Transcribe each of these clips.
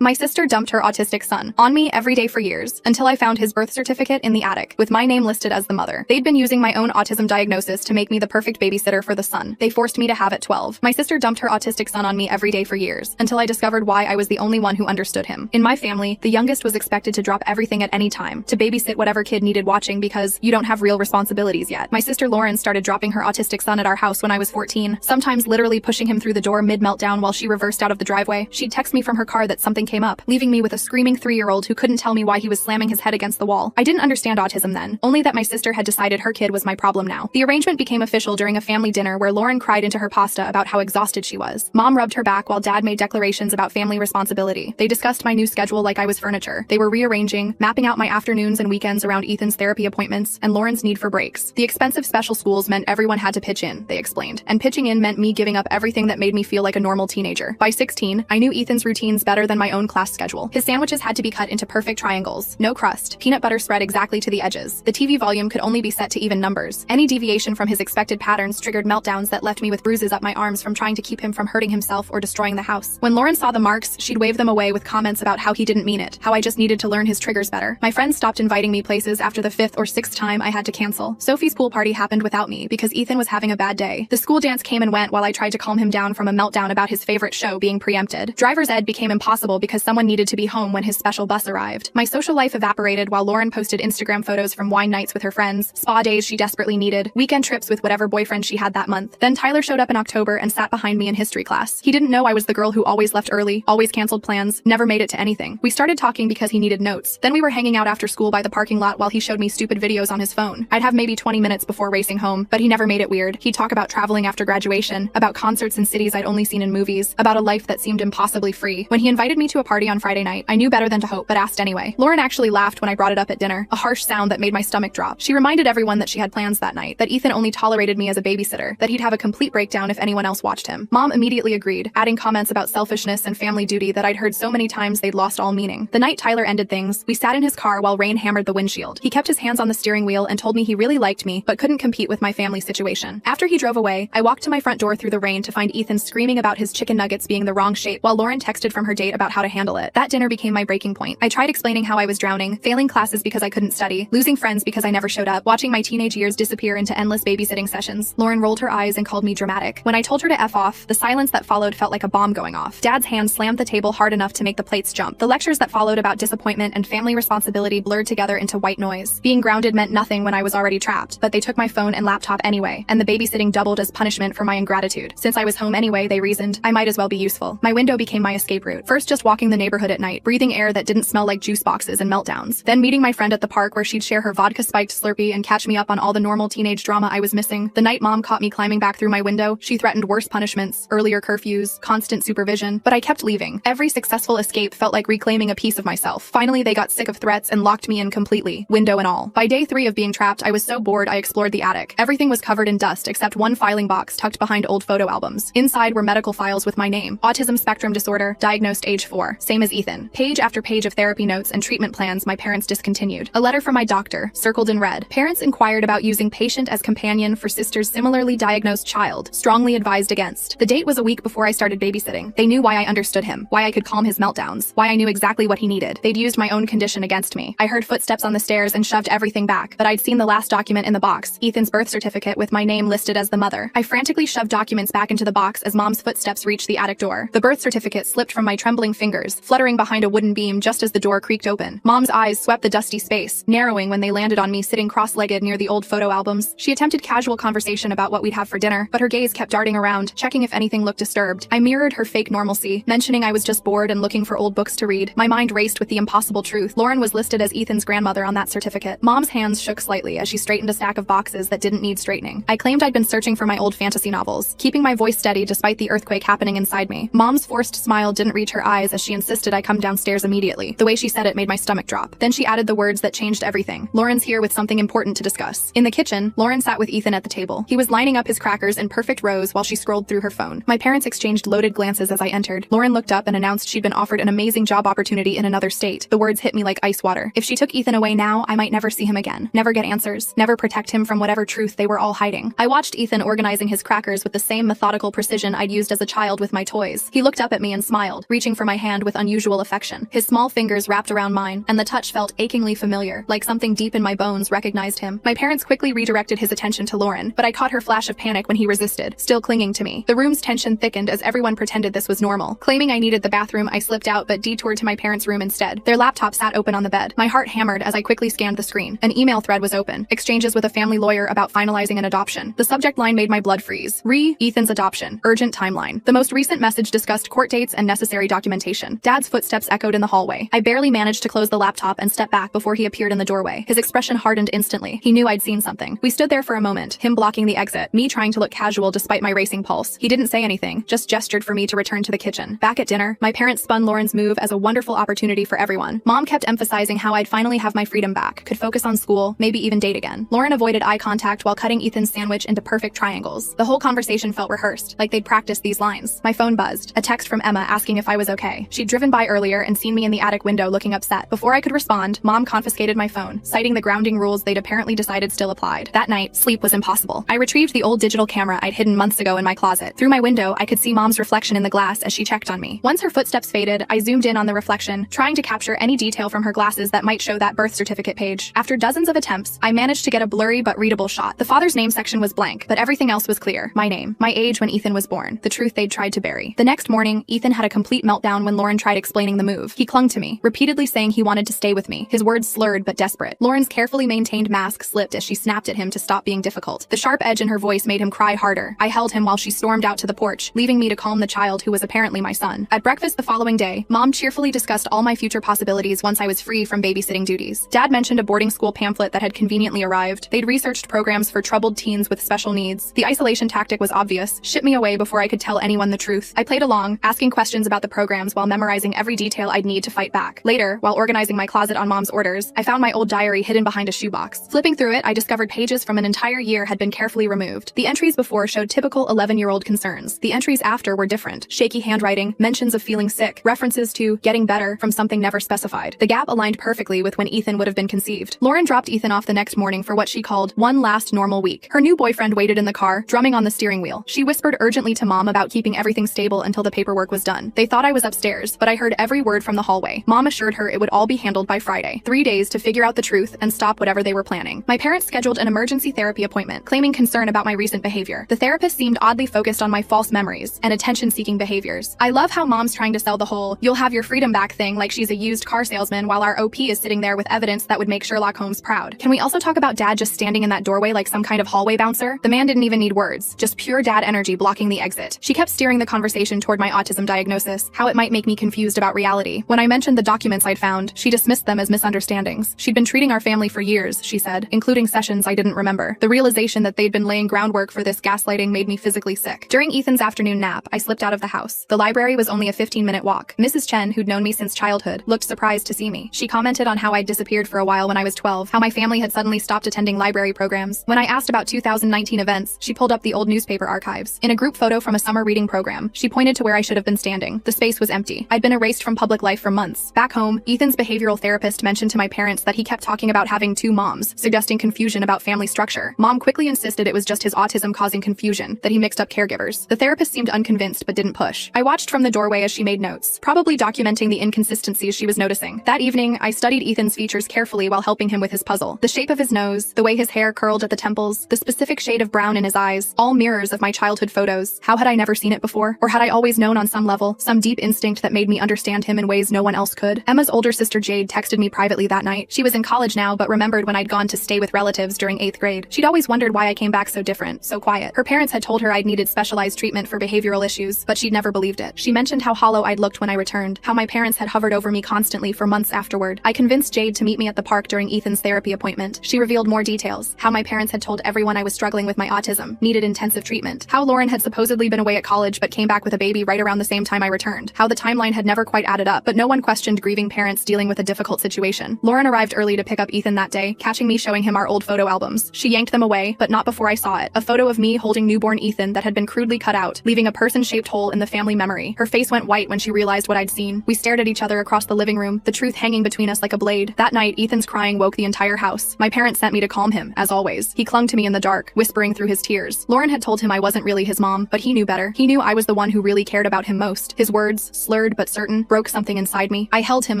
My sister dumped her autistic son on me every day for years, until I found his birth certificate in the attic, with my name listed as the mother. They'd been using my own autism diagnosis to make me the perfect babysitter for the son they forced me to have at 12. My sister dumped her autistic son on me every day for years, until I discovered why I was the only one who understood him. In my family, the youngest was expected to drop everything at any time, to babysit whatever kid needed watching because you don't have real responsibilities yet. My sister Lauren started dropping her autistic son at our house when I was 14, sometimes literally pushing him through the door mid-meltdown while she reversed out of the driveway. She'd text me from her car that something came up, leaving me with a screaming 3-year-old who couldn't tell me why he was slamming his head against the wall. I didn't understand autism then, only that my sister had decided her kid was my problem now. The arrangement became official during a family dinner where Lauren cried into her pasta about how exhausted she was. Mom rubbed her back while Dad made declarations about family responsibility. They discussed my new schedule like I was furniture. They were rearranging, mapping out my afternoons and weekends around Ethan's therapy appointments and Lauren's need for breaks. The expensive special schools meant everyone had to pitch in, they explained. And pitching in meant me giving up everything that made me feel like a normal teenager. By 16, I knew Ethan's routines better than my own class schedule. His sandwiches had to be cut into perfect triangles, no crust, peanut butter spread exactly to the edges. The TV volume could only be set to even numbers. Any deviation from his expected patterns triggered meltdowns that left me with bruises up my arms from trying to keep him from hurting himself or destroying the house. When Lauren saw the marks, she'd wave them away with comments about how he didn't mean it, how I just needed to learn his triggers better. My friends stopped inviting me places after the 5th or 6th time I had to cancel. Sophie's pool party happened without me because Ethan was having a bad day. The school dance came and went while I tried to calm him down from a meltdown about his favorite show being preempted. Driver's ed became impossible because someone needed to be home when his special bus arrived. My social life evaporated while Lauren posted Instagram photos from wine nights with her friends, spa days she desperately needed, weekend trips with whatever boyfriend she had that month. Then Tyler showed up in October and sat behind me in history class. He didn't know I was the girl who always left early, always canceled plans, never made it to anything. We started talking because he needed notes. Then we were hanging out after school by the parking lot while he showed me stupid videos on his phone. I'd have maybe 20 minutes before racing home, but he never made it weird. He'd talk about traveling after graduation, about concerts in cities I'd only seen in movies, about a life that seemed impossibly free. When he invited me to a party on Friday night, I knew better than to hope, but asked anyway. Lauren actually laughed when I brought it up at dinner, a harsh sound that made my stomach drop. She reminded everyone that she had plans that night, that Ethan only tolerated me as a babysitter, that he'd have a complete breakdown if anyone else watched him. Mom immediately agreed, adding comments about selfishness and family duty that I'd heard so many times they'd lost all meaning. The night Tyler ended things, we sat in his car while rain hammered the windshield. He kept his hands on the steering wheel and told me he really liked me, but couldn't compete with my family situation. After he drove away, I walked to my front door through the rain to find Ethan screaming about his chicken nuggets being the wrong shape while Lauren texted from her date about how to handle it. That dinner became my breaking point. I tried explaining how I was drowning, failing classes because I couldn't study, losing friends because I never showed up, watching my teenage years disappear into endless babysitting sessions. Lauren rolled her eyes and called me dramatic. When I told her to F off, the silence that followed felt like a bomb going off. Dad's hand slammed the table hard enough to make the plates jump. The lectures that followed about disappointment and family responsibility blurred together into white noise. Being grounded meant nothing when I was already trapped, but they took my phone and laptop anyway, and the babysitting doubled as punishment for my ingratitude. Since I was home anyway, they reasoned, I might as well be useful. My window became my escape route. First just walking the neighborhood at night, breathing air that didn't smell like juice boxes and meltdowns. Then meeting my friend at the park where she'd share her vodka-spiked Slurpee and catch me up on all the normal teenage drama I was missing. The night Mom caught me climbing back through my window, she threatened worse punishments, earlier curfews, constant supervision, but I kept leaving. Every successful escape felt like reclaiming a piece of myself. Finally, they got sick of threats and locked me in completely, window and all. By day 3 of being trapped, I was so bored I explored the attic. Everything was covered in dust except one filing box tucked behind old photo albums. Inside were medical files with my name, autism spectrum disorder, diagnosed age 4, same as Ethan. Page after page of therapy notes and treatment plans my parents discontinued. A letter from my doctor, circled in red. Parents inquired about using patient as companion for sister's similarly diagnosed child, strongly advised against. The date was a week before I started babysitting. They knew why I understood him, why I could calm his meltdowns, why I knew exactly what he needed. They'd used my own condition against me. I heard footsteps on the stairs and shoved everything back, but I'd seen the last document in the box, Ethan's birth certificate with my name listed as the mother. I frantically shoved documents back into the box as Mom's footsteps reached the attic door. The birth certificate slipped from my trembling fingers, fluttering behind a wooden beam just as the door creaked open. Mom's eyes swept the dusty space, narrowing when they landed on me sitting cross-legged near the old photo albums. She attempted casual conversation about what we'd have for dinner, but her gaze kept darting around, checking if anything looked disturbed. I mirrored her fake normalcy, mentioning I was just bored and looking for old books to read. My mind raced with the impossible truth. Lauren was listed as Ethan's grandmother on that certificate. Mom's hands shook slightly as she straightened a stack of boxes that didn't need straightening. I claimed I'd been searching for my old fantasy novels, keeping my voice steady despite the earthquake happening inside me. Mom's forced smile didn't reach her eyes as she insisted I come downstairs immediately. The way she said it made my stomach drop. Then she added the words that changed everything. Lauren's here with something important to discuss. In the kitchen, Lauren sat with Ethan at the table. He was lining up his crackers in perfect rows while she scrolled through her phone. My parents exchanged loaded glances as I entered. Lauren looked up and announced she'd been offered an amazing job opportunity in another state. The words hit me like ice water. If she took Ethan away now, I might never see him again. Never get answers. Never protect him from whatever truth they were all hiding. I watched Ethan organizing his crackers with the same methodical precision I'd used as a child with my toys. He looked up at me and smiled, reaching for my hand hand with unusual affection. His small fingers wrapped around mine, and the touch felt achingly familiar, like something deep in my bones recognized him. My parents quickly redirected his attention to Lauren, but I caught her flash of panic when he resisted, still clinging to me. The room's tension thickened as everyone pretended this was normal. Claiming I needed the bathroom, I slipped out but detoured to my parents' room instead. Their laptop sat open on the bed. My heart hammered as I quickly scanned the screen. An email thread was open. Exchanges with a family lawyer about finalizing an adoption. The subject line made my blood freeze. Ethan's adoption. Urgent timeline. The most recent message discussed court dates and necessary documentation. Dad's footsteps echoed in the hallway. I barely managed to close the laptop and step back before he appeared in the doorway. His expression hardened instantly. He knew I'd seen something. We stood there for a moment, him blocking the exit, me trying to look casual despite my racing pulse. He didn't say anything, just gestured for me to return to the kitchen. Back at dinner, my parents spun Lauren's move as a wonderful opportunity for everyone. Mom kept emphasizing how I'd finally have my freedom back, could focus on school, maybe even date again. Lauren avoided eye contact while cutting Ethan's sandwich into perfect triangles. The whole conversation felt rehearsed, like they'd practiced these lines. My phone buzzed, a text from Emma asking if I was okay. She'd driven by earlier and seen me in the attic window looking upset. Before I could respond, Mom confiscated my phone, citing the grounding rules they'd apparently decided still applied. That night, sleep was impossible. I retrieved the old digital camera I'd hidden months ago in my closet. Through my window, I could see Mom's reflection in the glass as she checked on me. Once her footsteps faded, I zoomed in on the reflection, trying to capture any detail from her glasses that might show that birth certificate page. After dozens of attempts, I managed to get a blurry but readable shot. The father's name section was blank, but everything else was clear. My name, my age when Ethan was born, the truth they'd tried to bury. The next morning, Ethan had a complete meltdown when Lauren tried explaining the move. He clung to me, repeatedly saying he wanted to stay with me, his words slurred but desperate. Lauren's carefully maintained mask slipped as she snapped at him to stop being difficult. The sharp edge in her voice made him cry harder. I held him while she stormed out to the porch, leaving me to calm the child who was apparently my son. At breakfast the following day, Mom cheerfully discussed all my future possibilities once I was free from babysitting duties. Dad mentioned a boarding school pamphlet that had conveniently arrived. They'd researched programs for troubled teens with special needs. The isolation tactic was obvious. Ship me away before I could tell anyone the truth. I played along, asking questions about the programs while memorizing every detail I'd need to fight back. Later, while organizing my closet on Mom's orders, I found my old diary hidden behind a shoebox. Flipping through it, I discovered pages from an entire year had been carefully removed. The entries before showed typical 11-year-old concerns. The entries after were different. Shaky handwriting, mentions of feeling sick, references to getting better from something never specified. The gap aligned perfectly with when Ethan would have been conceived. Lauren dropped Ethan off the next morning for what she called one last normal week. Her new boyfriend waited in the car, drumming on the steering wheel. She whispered urgently to Mom about keeping everything stable until the paperwork was done. They thought I was upstairs, but I heard every word from the hallway. Mom assured her it would all be handled by Friday. 3 days to figure out the truth and stop whatever they were planning. My parents scheduled an emergency therapy appointment, claiming concern about my recent behavior. The therapist seemed oddly focused on my false memories and attention-seeking behaviors. I love how Mom's trying to sell the whole "you'll have your freedom back" thing like she's a used car salesman while our OP is sitting there with evidence that would make Sherlock Holmes proud. Can we also talk about Dad just standing in that doorway like some kind of hallway bouncer? The man didn't even need words, just pure dad energy blocking the exit. She kept steering the conversation toward my autism diagnosis, how it might make me confused about reality. When I mentioned the documents I'd found, she dismissed them as misunderstandings. She'd been treating our family for years, she said, including sessions I didn't remember. The realization that they'd been laying groundwork for this gaslighting made me physically sick. During Ethan's afternoon nap, I slipped out of the house. The library was only a 15-minute walk. Mrs. Chen, who'd known me since childhood, looked surprised to see me. She commented on how I'd disappeared for a while when I was 12, how my family had suddenly stopped attending library programs. When I asked about 2019 events, she pulled up the old newspaper archives. In a group photo from a summer reading program, she pointed to where I should have been standing. The space was empty. I'd been erased from public life for months. Back home, Ethan's behavioral therapist mentioned to my parents that he kept talking about having 2 moms, suggesting confusion about family structure. Mom quickly insisted it was just his autism causing confusion, that he mixed up caregivers. The therapist seemed unconvinced but didn't push. I watched from the doorway as she made notes, probably documenting the inconsistencies she was noticing. That evening, I studied Ethan's features carefully while helping him with his puzzle. The shape of his nose, the way his hair curled at the temples, the specific shade of brown in his eyes, all mirrors of my childhood photos. How had I never seen it before? Or had I always known on some level, some deep instinct that made me understand him in ways no one else could? Emma's older sister Jade texted me privately that night. She was in college now, but remembered when I'd gone to stay with relatives during 8th grade. She'd always wondered why I came back so different, so quiet. Her parents had told her I'd needed specialized treatment for behavioral issues, but she'd never believed it. She mentioned how hollow I'd looked when I returned, how my parents had hovered over me constantly for months afterward. I convinced Jade to meet me at the park during Ethan's therapy appointment. She revealed more details, how my parents had told everyone I was struggling with my autism, needed intensive treatment, how Lauren had supposedly been away at college but came back with a baby right around the same time I returned, how the timeline had never quite added up, but no one questioned grieving parents dealing with a difficult situation. Lauren arrived early to pick up Ethan that day, catching me showing him our old photo albums. She yanked them away, but not before I saw it. A photo of me holding newborn Ethan that had been crudely cut out, leaving a person-shaped hole in the family memory. Her face went white when she realized what I'd seen. We stared at each other across the living room, the truth hanging between us like a blade. That night, Ethan's crying woke the entire house. My parents sent me to calm him, as always. He clung to me in the dark, whispering through his tears. Lauren had told him I wasn't really his mom, but he knew better. He knew I was the one who really cared about him most. His words, slurred blurred but certain, broke something inside me. I held him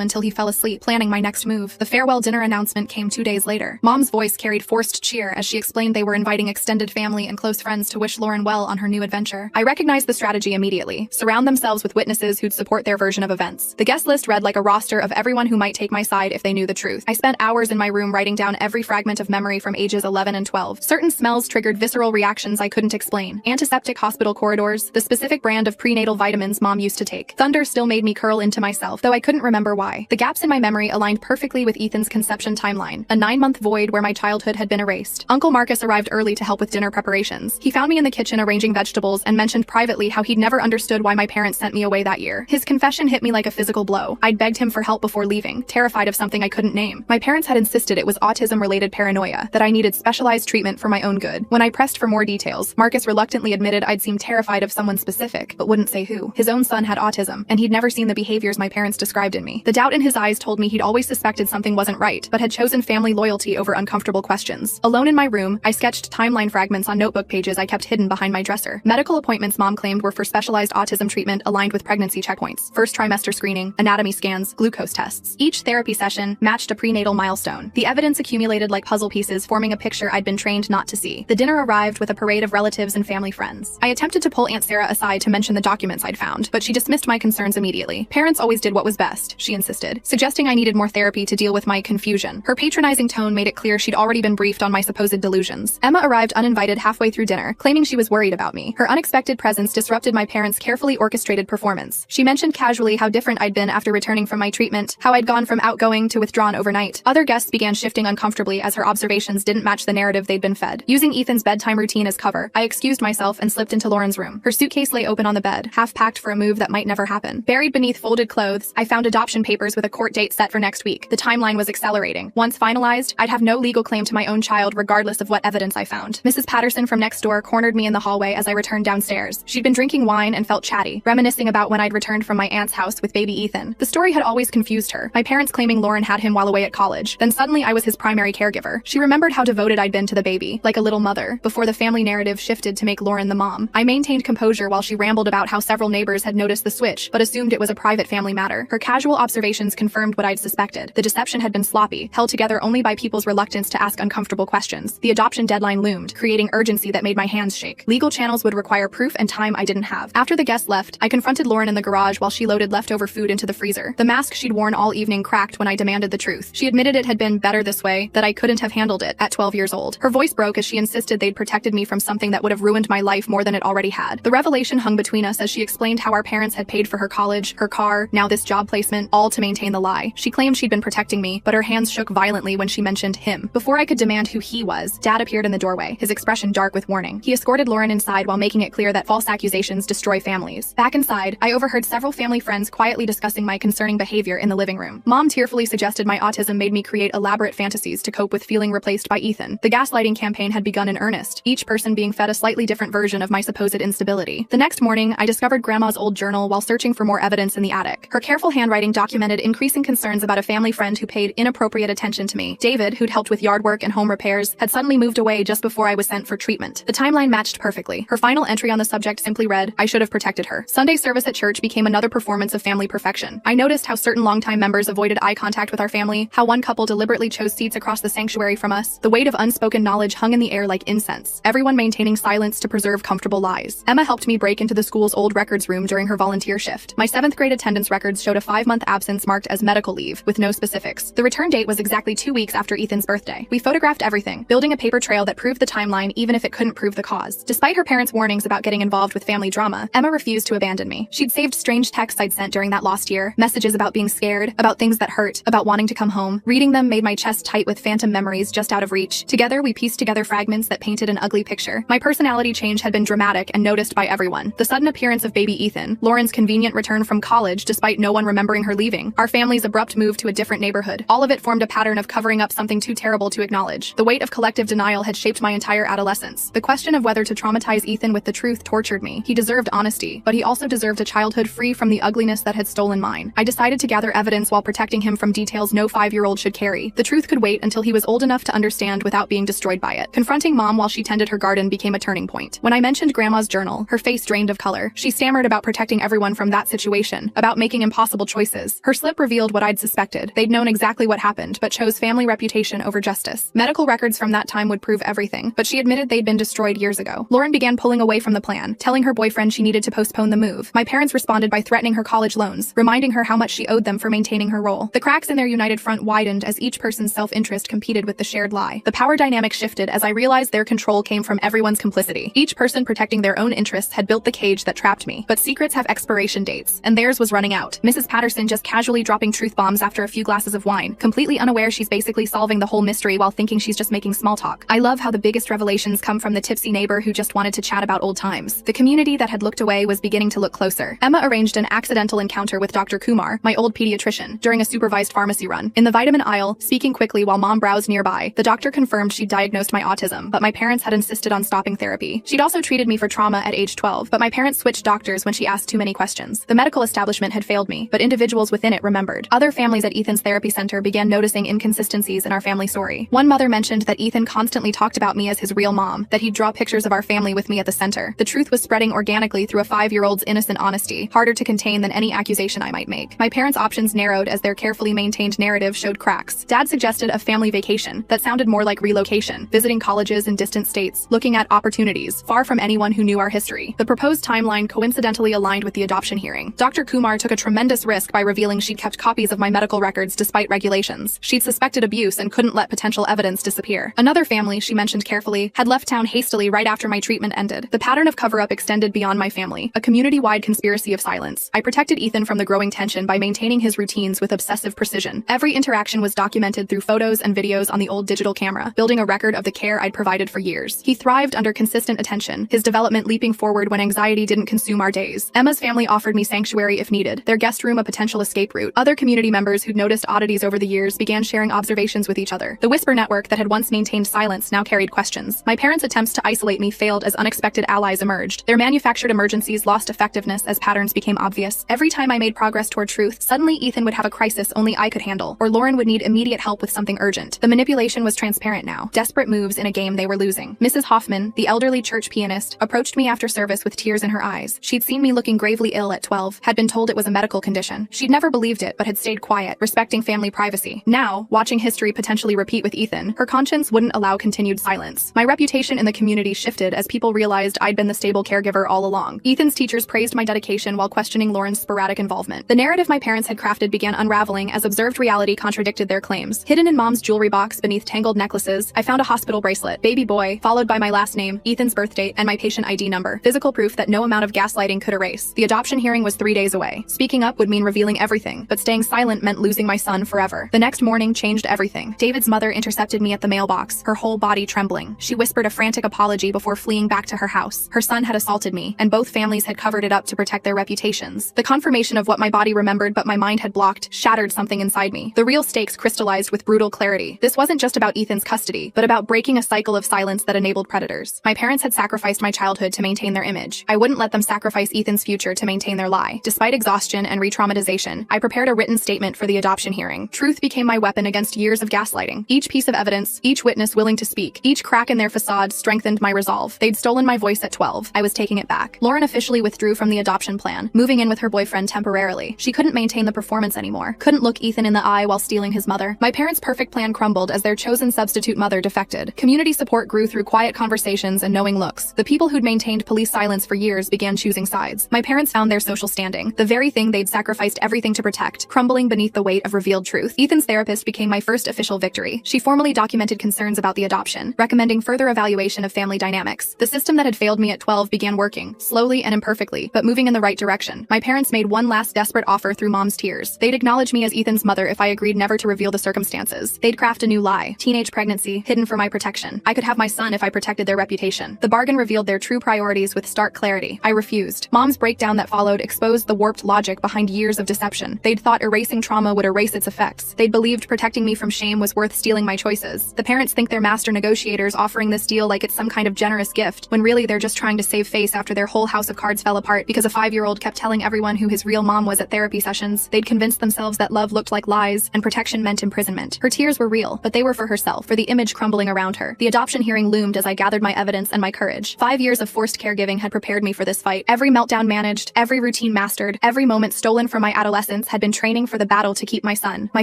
until he fell asleep, planning my next move. The farewell dinner announcement came 2 days later. Mom's voice carried forced cheer as she explained they were inviting extended family and close friends to wish Lauren well on her new adventure. I recognized the strategy immediately. Surround themselves with witnesses who'd support their version of events. The guest list read like a roster of everyone who might take my side if they knew the truth. I spent hours in my room writing down every fragment of memory from ages 11 and 12. Certain smells triggered visceral reactions I couldn't explain. Antiseptic hospital corridors, the specific brand of prenatal vitamins Mom used to take. Thunder still made me curl into myself, though I couldn't remember why. The gaps in my memory aligned perfectly with Ethan's conception timeline, a 9-month void where my childhood had been erased. Uncle Marcus arrived early to help with dinner preparations. He found me in the kitchen arranging vegetables and mentioned privately how he'd never understood why my parents sent me away that year. His confession hit me like a physical blow. I'd begged him for help before leaving, terrified of something I couldn't name. My parents had insisted it was autism-related paranoia, that I needed specialized treatment for my own good. When I pressed for more details, Marcus reluctantly admitted I'd seemed terrified of someone specific, but wouldn't say who. His own son had autism, and he'd never seen the behaviors my parents described in me. The doubt in his eyes told me he'd always suspected something wasn't right, but had chosen family loyalty over uncomfortable questions. Alone in my room, I sketched timeline fragments on notebook pages I kept hidden behind my dresser. Medical appointments Mom claimed were for specialized autism treatment aligned with pregnancy checkpoints, first trimester screening, anatomy scans, glucose tests. Each therapy session matched a prenatal milestone. The evidence accumulated like puzzle pieces, forming a picture I'd been trained not to see. The dinner arrived with a parade of relatives and family friends. I attempted to pull Aunt Sarah aside to mention the documents I'd found, but she dismissed my concerns immediately. Parents always did what was best, she insisted, suggesting I needed more therapy to deal with my confusion. Her patronizing tone made it clear she'd already been briefed on my supposed delusions. Emma arrived uninvited halfway through dinner, claiming she was worried about me. Her unexpected presence disrupted my parents' carefully orchestrated performance. She mentioned casually how different I'd been after returning from my treatment, how I'd gone from outgoing to withdrawn overnight. Other guests began shifting uncomfortably as her observations didn't match the narrative they'd been fed. Using Ethan's bedtime routine as cover, I excused myself and slipped into Lauren's room. Her suitcase lay open on the bed, half-packed for a move that might never happen. Buried beneath folded clothes, I found adoption papers with a court date set for next week. The timeline was accelerating. Once finalized, I'd have no legal claim to my own child regardless of what evidence I found. Mrs. Patterson from next door cornered me in the hallway as I returned downstairs. She'd been drinking wine and felt chatty, reminiscing about when I'd returned from my aunt's house with baby Ethan. The story had always confused her, my parents claiming Lauren had him while away at college. Then suddenly I was his primary caregiver. She remembered how devoted I'd been to the baby, like a little mother, before the family narrative shifted to make Lauren the mom. I maintained composure while she rambled about how several neighbors had noticed the switch, but assumed it was a private family matter. Her casual observations confirmed what I'd suspected. The deception had been sloppy, held together only by people's reluctance to ask uncomfortable questions. The adoption deadline loomed, creating urgency that made my hands shake. Legal channels would require proof and time I didn't have. After the guests left, I confronted Lauren in the garage while she loaded leftover food into the freezer. The mask she'd worn all evening cracked when I demanded the truth. She admitted it had been better this way, that I couldn't have handled it at 12 years old. Her voice broke as she insisted they'd protected me from something that would have ruined my life more than it already had. The revelation hung between us as she explained how our parents had paid for her college, her car, now this job placement, all to maintain the lie. She claimed she'd been protecting me, but her hands shook violently when she mentioned him. Before I could demand who he was, Dad appeared in the doorway, his expression dark with warning. He escorted Lauren inside while making it clear that false accusations destroy families. Back inside, I overheard several family friends quietly discussing my concerning behavior in the living room. Mom tearfully suggested my autism made me create elaborate fantasies to cope with feeling replaced by Ethan. The gaslighting campaign had begun in earnest, each person being fed a slightly different version of my supposed instability. The next morning, I discovered Grandma's old journal while searching for more evidence in the attic. Her careful handwriting documented increasing concerns about a family friend who paid inappropriate attention to me. David, who'd helped with yard work and home repairs, had suddenly moved away just before I was sent for treatment. The timeline matched perfectly. Her final entry on the subject simply read, "I should have protected her." Sunday service at church became another performance of family perfection. I noticed how certain longtime members avoided eye contact with our family, how one couple deliberately chose seats across the sanctuary from us. The weight of unspoken knowledge hung in the air like incense, everyone maintaining silence to preserve comfortable lies. Emma helped me break into the school's old records room during her volunteer shift. My 7th grade attendance records showed a 5-month absence marked as medical leave, with no specifics. The return date was exactly 2 weeks after Ethan's birthday. We photographed everything, building a paper trail that proved the timeline even if it couldn't prove the cause. Despite her parents' warnings about getting involved with family drama, Emma refused to abandon me. She'd saved strange texts I'd sent during that lost year, messages about being scared, about things that hurt, about wanting to come home. Reading them made my chest tight with phantom memories just out of reach. Together, we pieced together fragments that painted an ugly picture. My personality change had been dramatic and noticed by everyone. The sudden appearance of baby Ethan, Lauren's convenient return from college despite no one remembering her leaving, our family's abrupt move to a different neighborhood. All of it formed a pattern of covering up something too terrible to acknowledge. The weight of collective denial had shaped my entire adolescence. The question of whether to traumatize Ethan with the truth tortured me. He deserved honesty, but he also deserved a childhood free from the ugliness that had stolen mine. I decided to gather evidence while protecting him from details no 5-year-old should carry. The truth could wait until he was old enough to understand without being destroyed by it. Confronting Mom while she tended her garden became a turning point. When I mentioned Grandma's journal, her face drained of color. She stammered about protecting everyone from that that situation, about making impossible choices. Her slip revealed what I'd suspected. They'd known exactly what happened, but chose family reputation over justice. Medical records from that time would prove everything, but she admitted they'd been destroyed years ago. Lauren began pulling away from the plan, telling her boyfriend she needed to postpone the move. My parents responded by threatening her college loans, reminding her how much she owed them for maintaining her role. The cracks in their united front widened as each person's self-interest competed with the shared lie. The power dynamic shifted as I realized their control came from everyone's complicity. Each person protecting their own interests had built the cage that trapped me. But secrets have expiration dates, and theirs was running out. Mrs. Patterson just casually dropping truth bombs after a few glasses of wine, completely unaware she's basically solving the whole mystery while thinking she's just making small talk. I love how the biggest revelations come from the tipsy neighbor who just wanted to chat about old times. The community that had looked away was beginning to look closer. Emma arranged an accidental encounter with Dr. Kumar, my old pediatrician, during a supervised pharmacy run. In the vitamin aisle, speaking quickly while mom browsed nearby, the doctor confirmed she'd diagnosed my autism, but my parents had insisted on stopping therapy. She'd also treated me for trauma at age 12, but my parents switched doctors when she asked too many questions. The medical establishment had failed me, but individuals within it remembered. Other families at Ethan's therapy center began noticing inconsistencies in our family story. One mother mentioned that Ethan constantly talked about me as his real mom, that he'd draw pictures of our family with me at the center. The truth was spreading organically through a 5-year-old's innocent honesty, harder to contain than any accusation I might make. My parents' options narrowed as their carefully maintained narrative showed cracks. Dad suggested a family vacation that sounded more like relocation, visiting colleges in distant states, looking at opportunities, far from anyone who knew our history. The proposed timeline coincidentally aligned with the adoption hearing. Dr. Kumar took a tremendous risk by revealing she'd kept copies of my medical records despite regulations. She'd suspected abuse and couldn't let potential evidence disappear. Another family, she mentioned carefully, had left town hastily right after my treatment ended. The pattern of cover-up extended beyond my family, a community-wide conspiracy of silence. I protected Ethan from the growing tension by maintaining his routines with obsessive precision. Every interaction was documented through photos and videos on the old digital camera, building a record of the care I'd provided for years. He thrived under consistent attention, his development leaping forward when anxiety didn't consume our days. Emma's family offered me sanctuary if needed, their guest room a potential escape route. Other community members who'd noticed oddities over the years began sharing observations with each other. The whisper network that had once maintained silence now carried questions. My parents' attempts to isolate me failed as unexpected allies emerged. Their manufactured emergencies lost effectiveness as patterns became obvious. Every time I made progress toward truth, suddenly Ethan would have a crisis only I could handle, or Lauren would need immediate help with something urgent. The manipulation was transparent now, desperate moves in a game they were losing. Mrs. Hoffman, the elderly church pianist, approached me after service with tears in her eyes. She'd seen me looking gravely ill at 12, had been told it was a medical condition. She'd never believed it, but had stayed quiet, respecting family privacy. Now, watching history potentially repeat with Ethan, her conscience wouldn't allow continued silence. My reputation in the community shifted as people realized I'd been the stable caregiver all along. Ethan's teachers praised my dedication while questioning Lauren's sporadic involvement. The narrative my parents had crafted began unraveling as observed reality contradicted their claims. Hidden in mom's jewelry box beneath tangled necklaces, I found a hospital bracelet, baby boy, followed by my last name, Ethan's birth date, and my patient ID number. Physical proof that no amount of gaslighting could erase. The adoption hearing was 3 days away. Speaking up would mean revealing everything, but staying silent meant losing my son forever. The next morning changed everything. David's mother intercepted me at the mailbox, her whole body trembling. She whispered a frantic apology before fleeing back to her house. Her son had assaulted me, and both families had covered it up to protect their reputations. The confirmation of what my body remembered but my mind had blocked shattered something inside me. The real stakes crystallized with brutal clarity. This wasn't just about Ethan's custody, but about breaking a cycle of silence that enabled predators. My parents had sacrificed my childhood to maintain their image. I wouldn't let them sacrifice Ethan's future to maintain their lie. Despite exhaustion and re-traumatization, I prepared a written statement for the adoption hearing. Truth became my weapon against years of gaslighting. Each piece of evidence, each witness willing to speak, each crack in their facade strengthened my resolve. They'd stolen my voice at 12. I was taking it back. Lauren officially withdrew from the adoption plan, moving in with her boyfriend temporarily. She couldn't maintain the performance anymore, couldn't look Ethan in the eye while stealing his mother. My parents' perfect plan crumbled as their chosen substitute mother defected. Community support grew through quiet conversations and knowing looks. The people who'd maintained police silence for years began choosing sides. My parents found their social standing, the very thing they'd sacrificed everything to protect, crumbling beneath the weight of revealed truth. Ethan's therapist became my first official victory. She formally documented concerns about the adoption, recommending further evaluation of family dynamics. The system that had failed me at 12 began working, slowly and imperfectly, but moving in the right direction. My parents made one last desperate offer through mom's tears. They'd acknowledge me as Ethan's mother if I agreed never to reveal the circumstances. They'd craft a new lie, teenage pregnancy, hidden for my protection. I could have my son if I protected their reputation. The bargain revealed their true priorities with stark clarity. I refused. Mom's breakdown that followed exposed the warped logic behind years of deception. They'd thought erasing trauma would erase its effects. They'd believed protecting me from shame was worth stealing my choices. The parents think they're master negotiators offering this deal like it's some kind of generous gift, when really they're just trying to save face after their whole house of cards fell apart because a 5-year-old kept telling everyone who his real mom was at therapy sessions. They'd convinced themselves that love looked like lies and protection meant imprisonment. Her tears were real, but they were for herself, for the image crumbling around her. The adoption hearing loomed as I gathered my evidence and my courage. 5 years of forced caregiving had prepared me for this fight. Every meltdown managed, every routine mastered, every moment stolen from my adolescence had been training for the battle to keep my son. My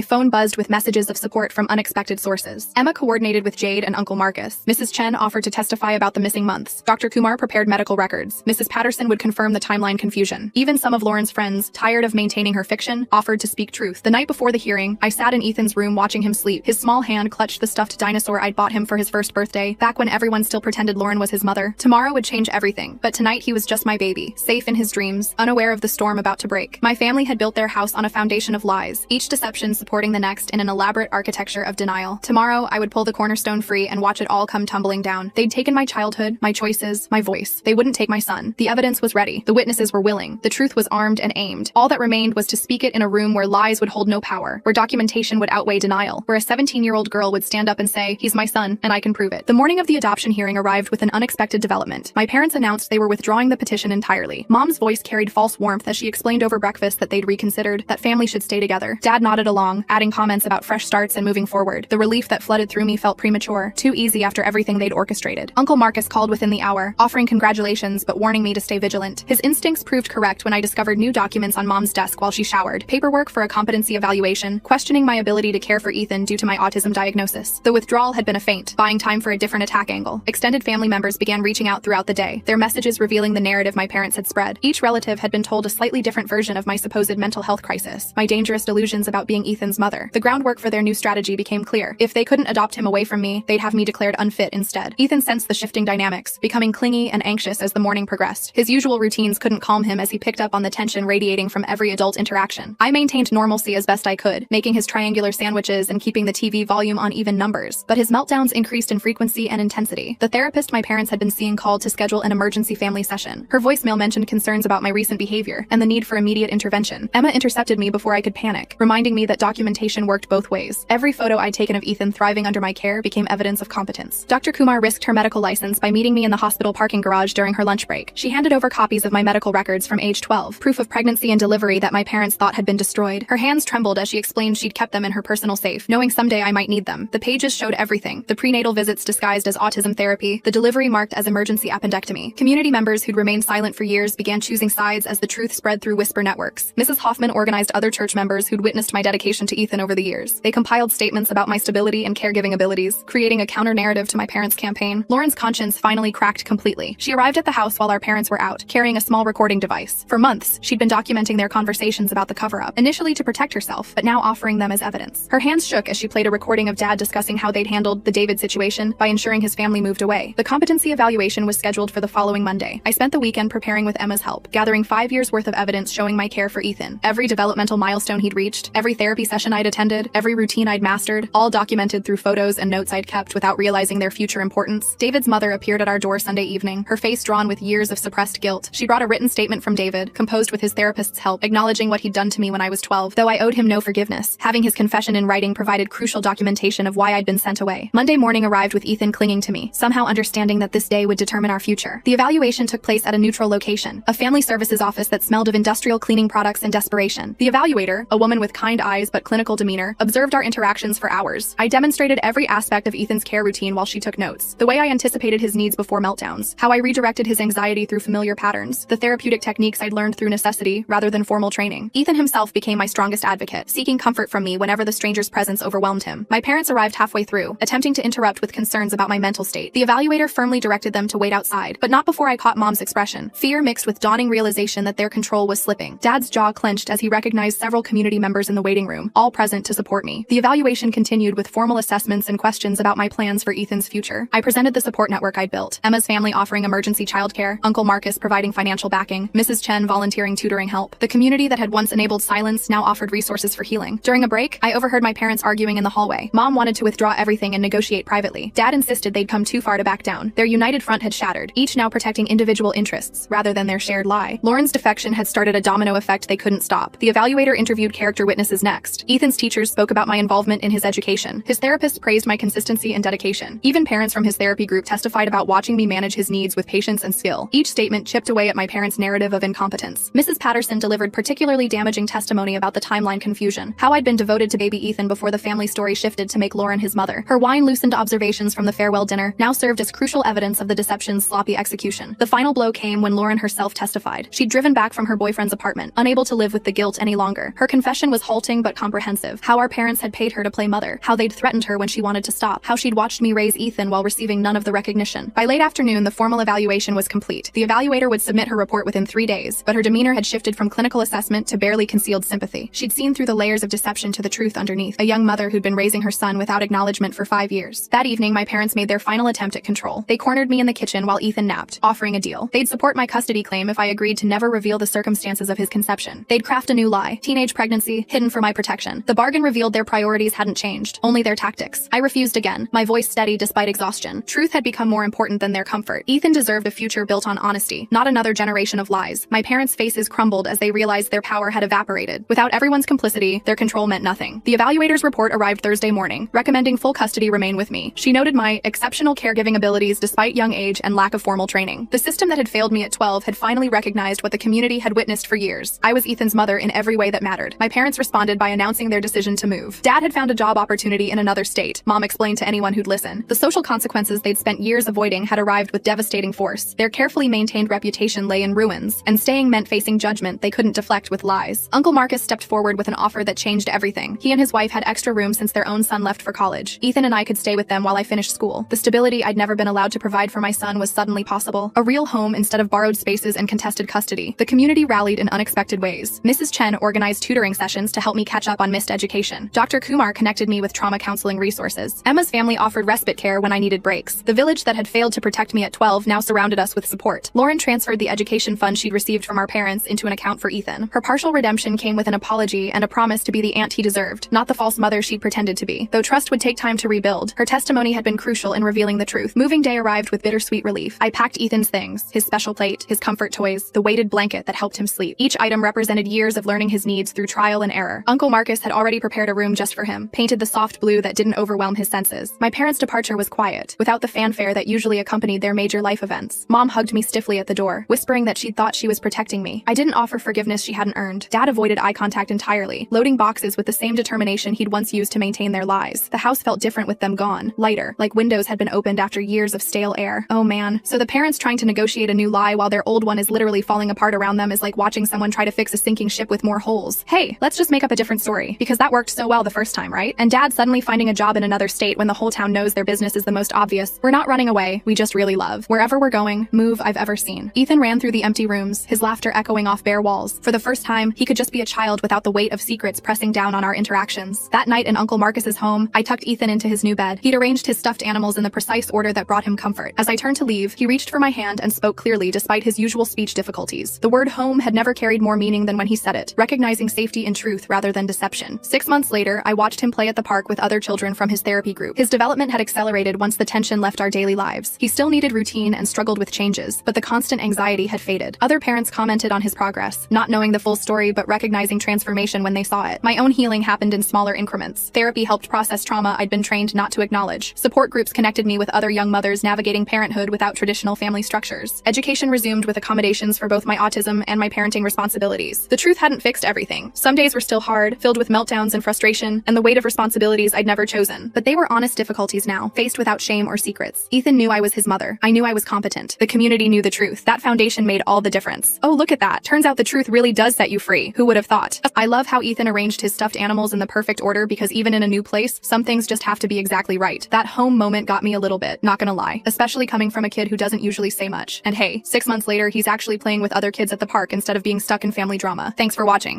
phone buzzed with messages of support from unexpected sources. Emma coordinated with Jade and Uncle Marcus. Mrs. Chen offered to testify about the missing months. Dr. Kumar prepared medical records. Mrs. Patterson would confirm the timeline confusion. Even some of Lauren's friends, tired of maintaining her fiction, offered to speak truth. The night before the hearing, I sat in Ethan's room watching him sleep. His small hand clutched the stuffed dinosaur I'd bought him for his first birthday, back when everyone still pretended Lauren was his mother. Tomorrow would change everything, but tonight he was just my baby, safe in his dreams, unaware of the storm about to break. My family had built their house on a foundation of lies, each deception supporting the next in an elaborate architecture of denial. Tomorrow, I would pull the cornerstone free and watch it all come tumbling down. They'd taken my childhood, my choices, my voice. They wouldn't take my son. The evidence was ready. The witnesses were willing. The truth was armed and aimed. All that remained was to speak it in a room where lies would hold no power, where documentation would outweigh denial, where a 17-year-old girl would stand up and say, "He's my son, and I can prove it." The morning of the adoption hearing arrived with an unexpected development. My parents announced they were withdrawing the petition entirely. Mom's voice carried false warmth as she explained over breakfast that they'd reconsidered, that family should stay together. Dad nodded along, adding comments about fresh starts and moving forward. The relief that flooded through me felt premature, too easy after everything they'd orchestrated. Uncle Marcus called within the hour, offering congratulations but warning me to stay vigilant. His instincts proved correct when I discovered new documents on Mom's desk while she showered. Paperwork for a competency evaluation, questioning my ability to care for Ethan due to my autism diagnosis. The withdrawal had been a feint, buying time for a different attack angle. Extended family members began reaching out throughout the day, their messages revealing the narrative my parents had spread. Each relative had been told a slightly different version of my supposed mental health crisis, my dangerous delusions about being Ethan's mother. The groundwork for their new strategy became clear. If they couldn't adopt him away from me, they'd have me declared unfit instead. Ethan sensed the shifting dynamics, becoming clingy and anxious as the morning progressed. His usual routines couldn't calm him as he picked up on the tension radiating from every adult interaction. I maintained normalcy as best I could, making his triangular sandwiches and keeping the TV volume on even numbers, but his meltdowns increased in frequency and intensity. The therapist my parents had been seeing called to schedule an emergency family session. Her voicemail mentioned concerns about my recent behavior and the need for immediate intervention. Emma intercepted me before I could panic, reminding me that documentation worked both ways. Every photo I'd taken of Ethan thriving under my care became evidence of competence. Dr. Kumar risked her medical license by meeting me in the hospital parking garage during her lunch break. She handed over copies of my medical records from age 12, proof of pregnancy and delivery that my parents thought had been destroyed. Her hands trembled as she explained she'd kept them in her personal safe, knowing someday I might need them. The pages showed everything: the prenatal visits disguised as autism therapy, the delivery marked as emergency appendectomy. Community members who'd remained silent for years began choosing sides as the truth spread through whisper networks. Mrs. Hoffman organized other church members who'd witnessed my dedication to Ethan over the years. They compiled statements about my stability and caregiving abilities, creating a counter-narrative to my parents' campaign. Lauren's conscience finally cracked completely. She arrived at the house while our parents were out, carrying a small recording device. For months, she'd been documenting their conversations about the cover-up, initially to protect herself, but now offering them as evidence. Her hands shook as she played a recording of Dad discussing how they'd handled the David situation by ensuring his family moved away. The competency evaluation was scheduled for the following Monday. I spent the weekend preparing with Emma's help, gathering 5 years worth of evidence showing my care for Ethan. Every developmental milestone he'd reached, every therapy session I'd attended, every routine I'd mastered, all documented through photos and notes I'd kept without realizing their future importance. David's mother appeared at our door Sunday evening, her face drawn with years of suppressed guilt. She brought a written statement from David, composed with his therapist's help, acknowledging what he'd done to me when I was 12, though I owed him no forgiveness. Having his confession in writing provided crucial documentation of why I'd been sent away. Monday morning arrived with Ethan clinging to me, somehow understanding that this day would determine our future. The evaluation took place at a neutral location, a family services office that smelled of industrial cleaning products and desperation. The evaluator, a woman with kind eyes but clinical demeanor, observed our interactions for hours. I demonstrated every aspect of Ethan's care routine while she took notes. The way I anticipated his needs before meltdowns, how I redirected his anxiety through familiar patterns, the therapeutic techniques I'd learned through necessity rather than formal training. Ethan himself became my strongest advocate, seeking comfort from me whenever the stranger's presence overwhelmed him. My parents arrived halfway through, attempting to interrupt with concerns about my mental state. The evaluator firmly directed them to wait outside, but not before I caught Mom's expression, fear mixed with dawning realization that their control was slipping. Dad's jaw clenched as he recognized several community members in the waiting room, all present to support me. The evaluation continued with formal assessments and questions about my plans for Ethan's future. I presented the support network I'd built, Emma's family offering emergency childcare, Uncle Marcus providing financial backing, Mrs. Chen volunteering tutoring help. The community that had once enabled silence now offered resources for healing. During a break, I overheard my parents arguing in the hallway. Mom wanted to withdraw everything and negotiate privately. Dad insisted they'd come too far to back down. Their united front had shattered, each now protecting individual interests rather than their shared lie. Lauren's defection had started a domino effect they couldn't stop. The evaluator interviewed character witnesses next. Ethan's teachers spoke about my involvement in his education. His therapist praised my consistency and dedication. Even parents from his therapy group testified about watching me manage his needs with patience and skill. Each statement chipped away at my parents' narrative of incompetence. Mrs. Patterson delivered particularly damaging testimony about the timeline confusion, how I'd been devoted to baby Ethan before the family story shifted to make Lauren his mother. Her wine-loosened observations from the farewell dinner now served as crucial evidence of the deception's sloppy execution. The final blow came when Lauren herself testified. She'd driven back from her boyfriend's apartment, unable to live with the guilt any longer. Her confession was halting but comprehensive. How our parents had paid her to play mother, how they'd threatened her when she wanted to stop, how she'd watched me raise Ethan while receiving none of the recognition. By late afternoon, the formal evaluation was complete. The evaluator would submit her report within 3 days, but her demeanor had shifted from clinical assessment to barely concealed sympathy. She'd seen through the layers of deception to the truth underneath, a young mother who'd been raising her son without acknowledgement for 5 years. That evening, my parents made their final attempt at control. They cornered me in the kitchen while Ethan napped, offering a deal. They'd support my custody claim if I agreed to never reveal the circumstances of his conception. They'd craft a new lie, teenage pregnancy, hidden for my protection. The bargain revealed their priorities hadn't changed, only their tactics. I refused again, my voice steady despite exhaustion. Truth had become more important than their comfort. Ethan deserved a future built on honesty, not another generation of lies. My parents' faces crumbled as they realized their power had evaporated. Without everyone's complicity, their control meant nothing. The evaluator's report arrived Thursday morning, recommending full custody remain with me. She noted my exceptional caregiving abilities despite young age and lack of formal training. The system that had failed me at 12 had finally recognized what the community had witnessed for years. I was Ethan's mother in every way that mattered. My parents responded by announcing their decision to move. Dad had found a job opportunity in another state, Mom explained to anyone who'd listen. The social consequences they'd spent years avoiding had arrived with devastating force. Their carefully maintained reputation lay in ruins, and staying meant facing judgment they couldn't deflect with lies. Uncle Marcus stepped forward with an offer that changed everything. He and his wife had extra room since their own son left for college. Ethan and I could stay with them while I finished school. The stability I'd never been allowed to provide for my son was suddenly possible. A real home instead of borrowed spaces and contested custody. The community rallied in unexpected ways. Mrs. Chen organized tutoring sessions to help me catch up on missed education. Dr. Kumar connected me with trauma counseling resources. Emma's family offered respite care when I needed breaks. The village that had failed to protect me at 12 now surrounded us with support. Lauren transferred the education fund she'd received from our parents into an account for Ethan. Her partial redemption came with an apology and a promise to be the aunt he deserved, not the false mother she'd pretended to be. Though trust would take time to rebuild, her testimony had been crucial in revealing the truth. Moving day arrived with bittersweet relief. I packed Ethan's things, his special plate, his comfort toys, the weighted blanket that helped him sleep. Each item represented years of learning his needs through trial and error. Uncle Marcus had already prepared a room just for him, painted the soft blue that didn't overwhelm his senses. My parents' departure was quiet, without the fanfare that usually accompanied their major life events. Mom hugged me stiffly at the door, whispering that she'd thought she was protecting me. I didn't offer forgiveness she hadn't earned. Dad avoided eye contact entirely, loading boxes with the same determination he'd once used to maintain their lies. The house felt different with them gone, lighter, like windows had been opened after years of stale air. Oh man. So the parents trying to negotiate a new lie while their old one is literally falling apart around them is like watching someone try to fix a sinking ship with more holes. Hey, let's just make up a different story, because that worked so well the first time, right? And Dad suddenly finding a job in another state when the whole town knows their business is the most obvious. We're not running away, we just really love. Wherever we're going, move I've ever seen. Ethan ran through the empty rooms, his laughter echoing off bare walls. For the first time, he could just be a child without the weight of secrets pressing down on our interactions. That night in Uncle Marcus's home, I tucked Ethan into his new bed. He'd arranged his stuffed animals in the precise order that brought him comfort. As I turned to leave, he reached for my hand and spoke clearly despite his usual speech difficulties. The word home had never carried more meaning than when he said it, recognizing safety in truth rather than deception. 6 months later, I watched him play at the park with other children from his therapy group. His development had accelerated once the tension left our daily lives. He still needed routine and struggled with changes, but the constant anxiety had faded. Other parents commented on his progress, not knowing the full story but recognizing transformation when they saw it. My own healing happened in smaller increments. Therapy helped process trauma I'd been trained not to acknowledge. Support groups connected me with other young mothers navigating parenthood without traditional family structures. Education resumed with accommodations for both my autism and my parenting responsibilities. The truth hadn't fixed everything. Some days were still hard, filled with meltdowns and frustration, and the weight of responsibilities I'd never chosen. But they were honest difficulties now, faced without shame or secrets. Ethan knew I was his mother. I knew I was competent. The community knew the truth. That foundation made all the difference. Oh, look at that. Turns out the truth really does set you free. Who would have thought? I love how Ethan arranged his stuffed animals in the perfect order, because even in a new place, some things just have to be exactly right. That home moment got me a little bit, not gonna lie, especially coming from a kid who doesn't usually say much. And hey, 6 months later, he's actually playing with other kids at the park instead of being stuck in family drama. Thanks for watching.